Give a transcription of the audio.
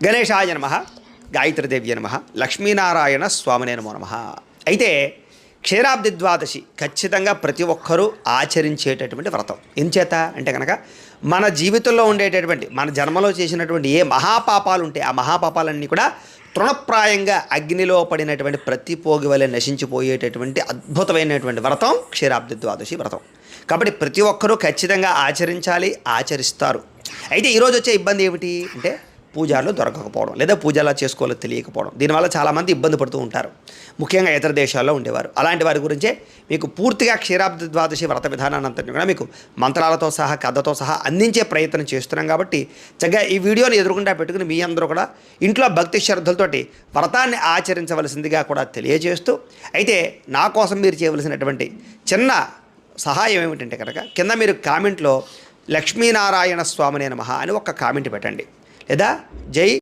గణేశాయ నమః, గాయత్రీదేవ్య నమః, లక్ష్మీనారాయణ స్వామినే నమో నమః. అయితే క్షీరాబ్ది ద్వాదశి ఖచ్చితంగా ప్రతి ఒక్కరూ ఆచరించేటటువంటి వ్రతం. ఎంచేత అంటే కనుక మన జీవితంలో ఉండేటటువంటి మన జన్మలో చేసినటువంటి ఏ మహాపాపాలు ఉంటే ఆ మహాపాపాలన్నీ కూడా తృణప్రాయంగా అగ్నిలో పడినటువంటి ప్రతి పోగి వలె నశించిపోయేటటువంటి అద్భుతమైనటువంటి వ్రతం క్షీరాబ్ది ద్వాదశి వ్రతం. కాబట్టి ప్రతి ఒక్కరూ ఖచ్చితంగా ఆచరించాలి, ఆచరిస్తారు. అయితే ఈరోజు వచ్చే ఇబ్బంది ఏమిటి అంటే పూజలు దొరకకపోవడం, లేదా పూజలా చేసుకోవాలో తెలియకపోవడం. దీనివల్ల చాలామంది ఇబ్బంది పడుతూ ఉంటారు, ముఖ్యంగా ఇతర దేశాల్లో ఉండేవారు. అలాంటి వారి గురించే మీకు పూర్తిగా క్షీరాబ్ది ద్వాదశి వ్రత విధానాన్ని అంతటి కూడా మీకు మంత్రాలతో సహా కథతో సహా అందించే ప్రయత్నం చేస్తున్నాం. కాబట్టి చక్కగా ఈ వీడియోని ఎదురుకుండా పెట్టుకుని మీ అందరూ కూడా ఇంట్లో భక్తి శ్రద్ధలతోటి వ్రతాన్ని ఆచరించవలసిందిగా కూడా తెలియజేస్తూ, అయితే నా కోసం మీరు చేయవలసినటువంటి చిన్న సహాయం ఏమిటంటే కనుక కింద మీరు కామెంట్లో లక్ష్మీనారాయణ స్వామినే నమః అని ఒక కామెంట్ పెట్టండి, లేదా జై